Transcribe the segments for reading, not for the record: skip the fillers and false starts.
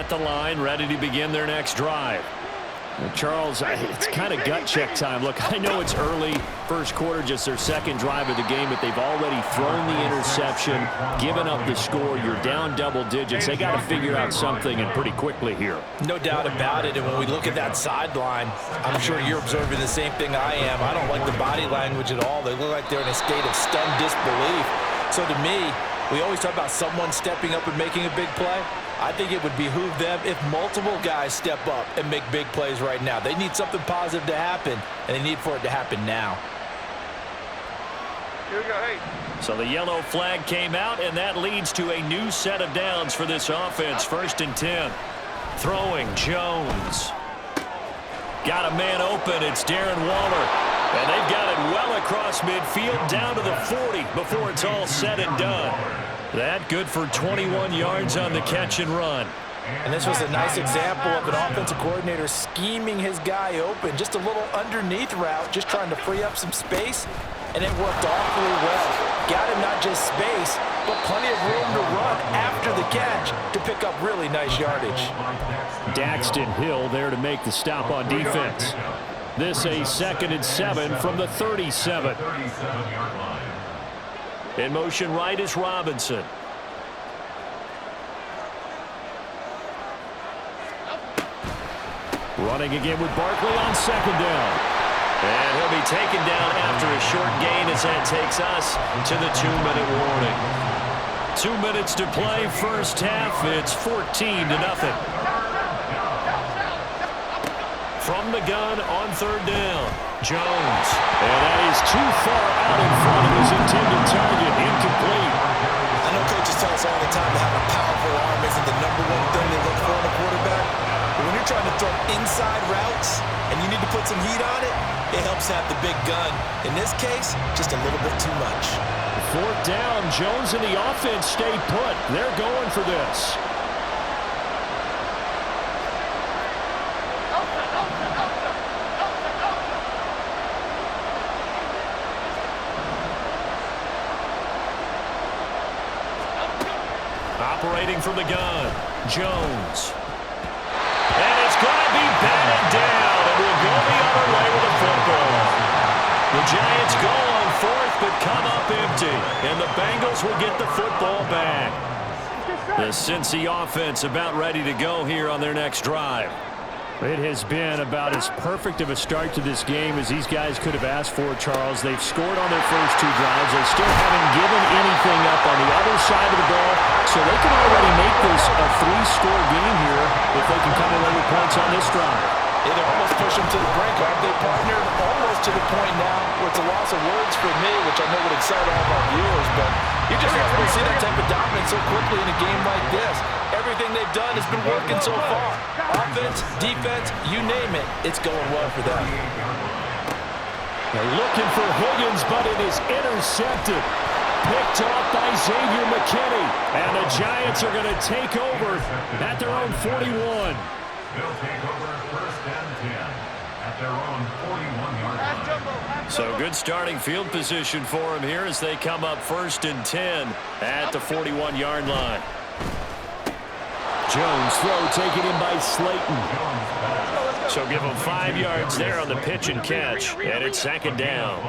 at the line, ready to begin their next drive. Charles, it's kind of gut check time. Look, I know it's early, first quarter, just their second drive of the game, but they've already thrown the interception, given up the score. You're down double digits. They got to figure out something, and pretty quickly here. No doubt about it, and when we look at that sideline, I'm sure you're observing the same thing I am. I don't like the body language at all. They look like they're in a state of stunned disbelief. So to me, we always talk about someone stepping up and making a big play. I think it would behoove them if multiple guys step up and make big plays right now. They need something positive to happen, and they need for it to happen now. Here we go, hey. So the yellow flag came out, and that leads to a new set of downs for this offense. 1st and 10. Throwing, Jones. Got a man open. It's Darren Waller. And they've got it well across midfield down to the 40 before it's all said and done. That good for 21 yards on the catch and run. And this was a nice example of an offensive coordinator scheming his guy open. Just a little underneath route, just trying to free up some space, and it worked awfully well. Got him not just space, but plenty of room to run after the catch to pick up really nice yardage. Daxton Hill there to make the stop on defense. This a 2nd and 7 from the 37. In motion right is Robinson. Running again with Barkley on 2nd down. And he'll be taken down after a short gain as that takes us to the 2-minute warning. 2 minutes to play, first half. It's 14-0. From the gun on 3rd down, Jones. And that is too far out in front of his intended target. Incomplete. I know coaches tell us all the time to have a powerful arm isn't the #1 thing they look for in a quarterback. But when you're trying to throw inside routes and you need to put some heat on it, it helps have the big gun. In this case, just a little bit too much. 4th down, Jones and the offense stay put. They're going for this. Operating from the gun, Jones. And it's going to be batted down, and we'll go the other way with the football. The Giants go on 4th, but come up empty, and the Bengals will get the football back. The Cincy offense about ready to go here on their next drive. It has been about as perfect of a start to this game as these guys could have asked for, Charles. They've scored on their first 2 drives. They still haven't given anything up on the other side of the ball, so they can already make this a 3-score game here if they can come away with points on this drive. Yeah, they're almost pushing to the brink, aren't they, partner? Almost to the point now where it's a loss of words for me, which I know would excite all of our viewers, but you just don't see that type of dominance so quickly in a game like this. Everything they've done has been working so far. Offense, defense, you name it, it's going well for them. They're looking for Higgins, but it is intercepted. Picked off by Xavier McKinney. And the Giants are going to take over at their own 41. They'll take over 1st and 10 at their own 41-yard line. So good starting field position for them here as they come up 1st and 10 at the 41-yard line. Jones throw taken in by Slayton. So give him 5 yards there on the pitch and catch. And it's 2nd down.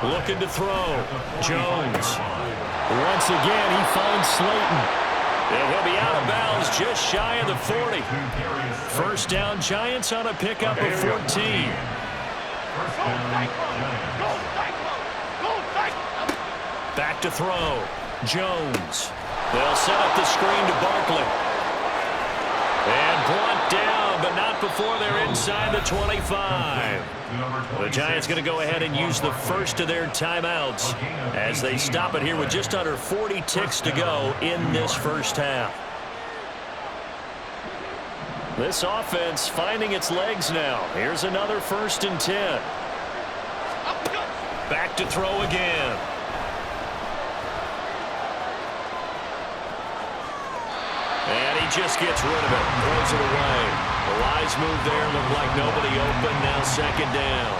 Looking to throw. Jones. Once again, he finds Slayton. And he'll be out of bounds just shy of the 40. 1st down, Giants on a pickup of 14. Back to throw. Jones. They'll set up the screen to Barkley. And brought down, but not before they're inside the 25. The Giants going to go ahead and use the first of their timeouts as they stop it here with just under 40 ticks to go in this first half. This offense finding its legs now. Here's another 1st and 10. Back to throw again. And he just gets rid of it, throws it away. The wise move there, looked like nobody open, now 2nd down.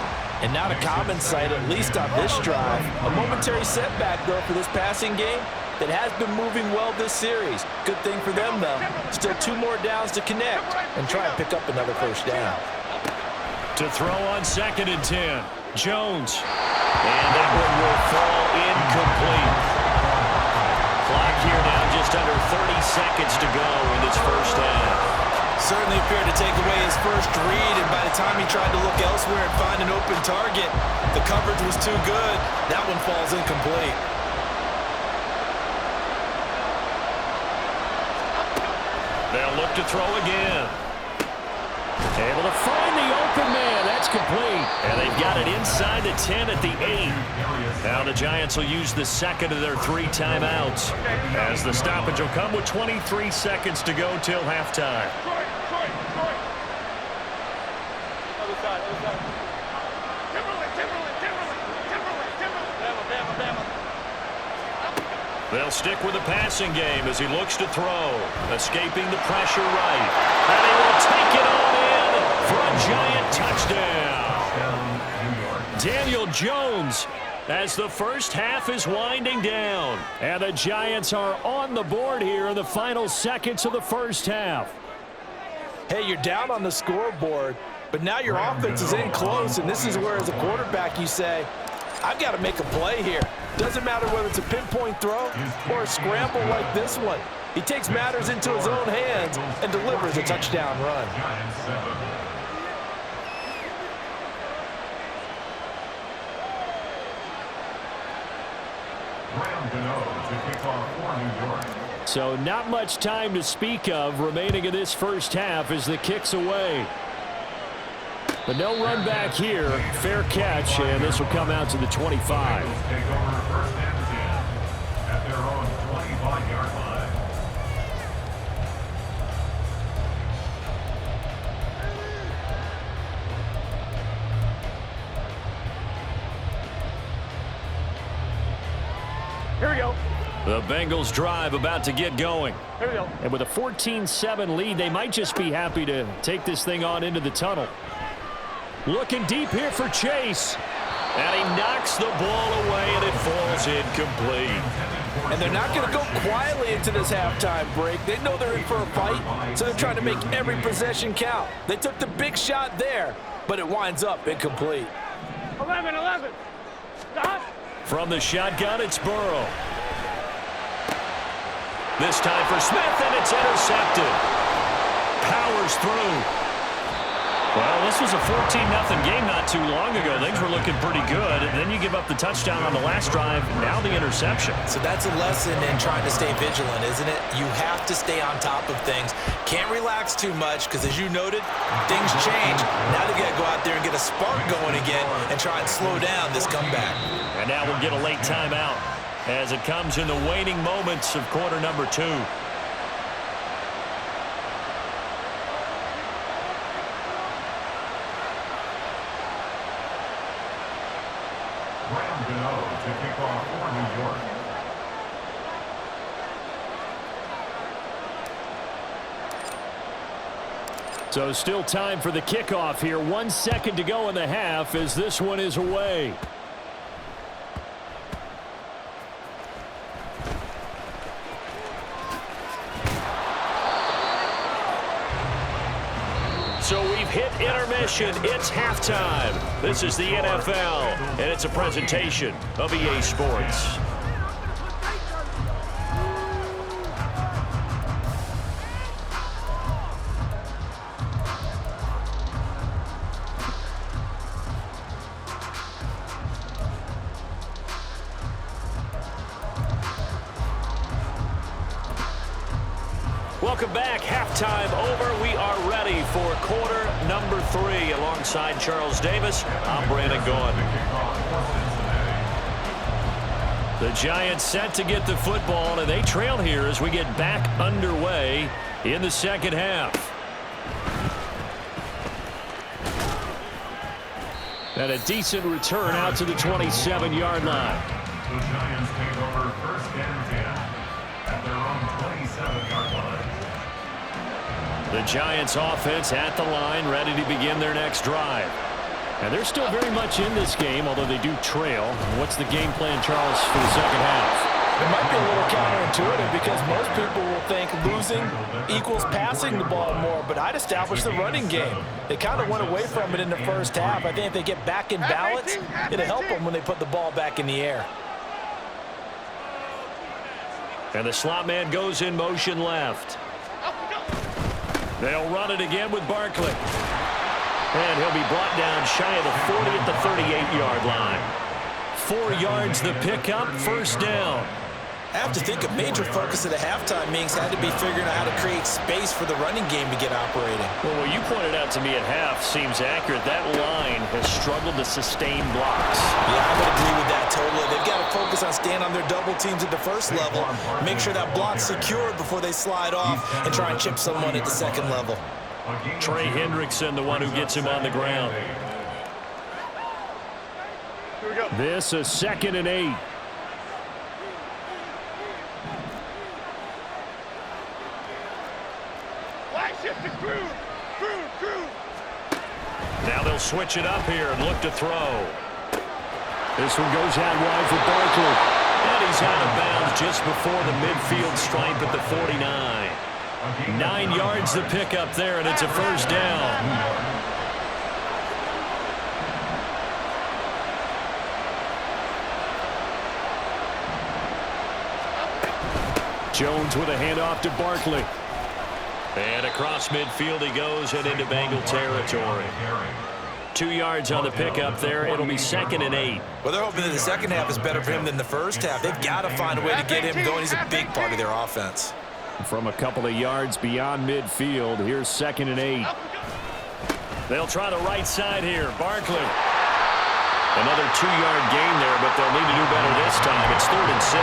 And not a common sight, at least on this drive. A momentary setback, though, for this passing game. that has been moving well this series. Good thing for them, though. Still 2 more downs to connect and try and pick up another first down. To throw on 2nd and 10. Jones. And that one will fall incomplete. Clock here now just under 30 seconds to go in this first half. Certainly appeared to take away his first read, and by the time he tried to look elsewhere and find an open target, the coverage was too good. That one falls incomplete. They'll look to throw again. Able to find the open man. That's complete. And they've got it inside the 10 at the 8. Now the Giants will use the second of their 3 timeouts, as the stoppage will come with 23 seconds to go till halftime. They'll stick with the passing game as he looks to throw. Escaping the pressure right. And he will take it on in for a Giant touchdown. Daniel Jones, as the first half is winding down. And the Giants are on the board here in the final seconds of the first half. Hey, you're down on the scoreboard, but now your offense is in close, and this is where, as a quarterback, you say, I've got to make a play here. Doesn't matter whether it's a pinpoint throw or a scramble like this one. He takes matters into his own hands and delivers a touchdown run. So not much time to speak of remaining in this first half as the kick's away. But no run back here. Fair catch, and this will come out to the 25. Take over 1st and 10 at their own 25-yard line. Here we go. The Bengals drive about to get going. Here we go. And with a 14-7 lead, they might just be happy to take this thing on into the tunnel. Looking deep here for Chase. And he knocks the ball away, and it falls incomplete. And they're not going to go quietly into this halftime break. They know they're in for a fight, so they're trying to make every possession count. They took the big shot there, but it winds up incomplete. 11. Stop. From the shotgun, it's Burrow. This time for Smith, and it's intercepted. Powers through. Well, this was a 14-0 game not too long ago. Things were looking pretty good. And then you give up the touchdown on the last drive. Now the interception. So that's a lesson in trying to stay vigilant, isn't it? You have to stay on top of things. Can't relax too much because, as you noted, things change. Now they've got to go out there and get a spark going again and try and slow down this comeback. And now we'll get a late timeout as it comes in the waning moments of quarter number 2. To kick off for New York. So still time for the kickoff here. 1 second to go in the half as this one is away. So we've hit intermission. It's halftime. This is the NFL, and it's a presentation of EA Sports. Welcome back. Halftime over. We are ready for quarter number 3. Alongside Charles Davis, I'm Brandon Gaughan. The Giants set to get the football, and they trail here as we get back underway in the second half. And a decent return out to the 27-yard line. The Giants take over 1st and 10 at their own 27-yard line. The Giants offense at the line, ready to begin their next drive. And they're still very much in this game, although they do trail. What's the game plan, Charles, for the second half? It might be a little counterintuitive because most people will think losing equals passing the ball more, but I'd establish the running game. They kind of went away from it in the first half. I think if they get back in balance, it'll help them when they put the ball back in the air. And the slot man goes in motion left. They'll run it again with Barkley. And he'll be brought down shy of the 40 at the 38-yard line. 4 yards the pickup, first down. I have to think a major focus at the halftime means had to be figuring out how to create space for the running game to get operating. Well, what you pointed out to me at half seems accurate. That line has struggled to sustain blocks. Yeah, I would agree with that totally. They've got to focus on staying on their double teams at the first level, make sure that block's secured before they slide off and try and chip someone at the second level. Trey Hendrickson, the one who gets him on the ground. This is 2nd and 8. Now they'll switch it up here and look to throw. This one goes out wide for Barkley. And he's out of bounds just before the midfield stripe at the 49. 9 yards the pickup there, and it's a first down. Jones with a handoff to Barkley. And across midfield he goes and into Bengal territory. 2 yards on the pickup there. It'll be 2nd and 8. Well, they're hoping that the second half is better for him than the first half. They've got to find a way to get him going. He's a big part of their offense. From a couple of yards beyond midfield, here's 2nd and 8. They'll try the right side here. Barkley. Another 2-yard gain there, but they'll need to do better this time. It's 3rd and 6.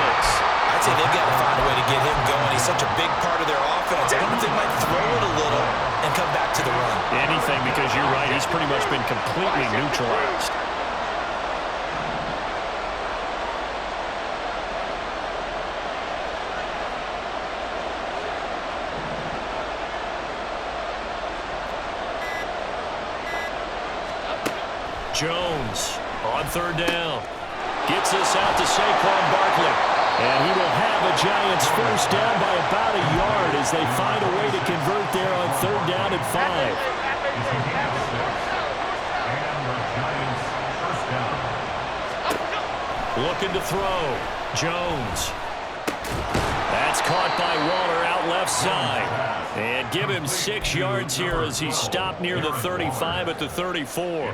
I'd say they've got to find a way to get him going. He's such a big part of their offense. I don't think they might throw it a little and come back to the run. Anything, because you're right. He's pretty much been completely neutralized. Jones on 3rd down. Gets this out to Saquon Barkley. And he will have a Giants first down by about a yard as they find a way to convert there on 3rd down and 5. Looking to throw. Jones. That's caught by Waller out left side. And give him 6 yards here as he's stopped near the 35 at the 34.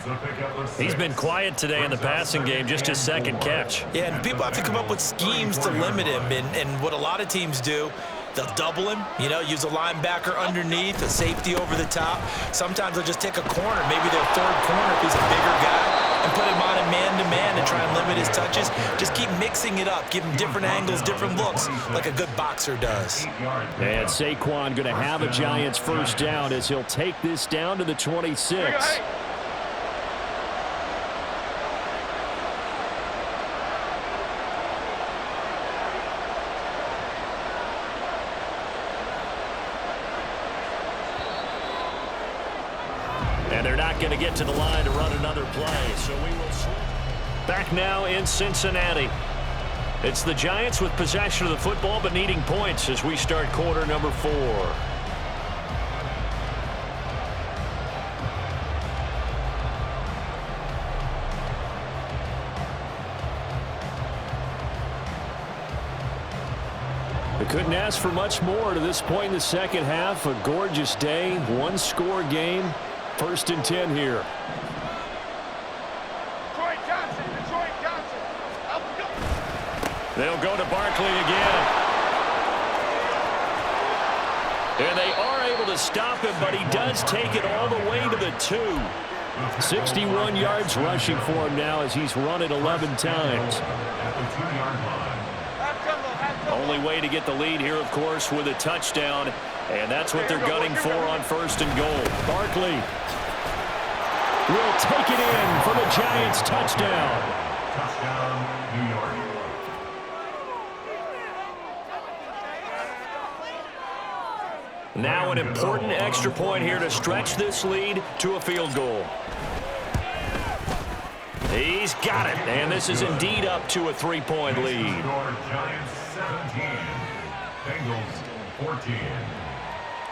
He's been quiet today in the passing game, just his 2nd catch. Yeah, and people have to come up with schemes to limit him. And what a lot of teams do, they'll double him, use a linebacker underneath, a safety over the top. Sometimes they'll just take a corner, maybe their 3rd corner if he's a bigger guy, and put him on a man-to-man and try and limit his touches. Just keep mixing it up, give him different angles, different looks, like a good boxer does. And Saquon going to have a Giants first down as he'll take this down to the 26. And they're not going to get to the line to run another play, so we will switch. Back now in Cincinnati. It's the Giants with possession of the football but needing points as we start quarter number 4. They couldn't ask for much more to this point in the second half. A gorgeous day, 1-score game. 1st and 10 here. They'll go to Barkley again. And they are able to stop him, but he does take it all the way to the 2. 61 yards rushing for him now as he's run it 11 times. Only way to get the lead here, of course, with a touchdown. And that's what they're gunning for on 1st and goal. Barkley will take it in for the Giants touchdown. Touchdown, New York. Now an important extra point here to stretch this lead to a field goal. He's got it, and this is indeed up to a 3-point lead. 17. Bengals 14.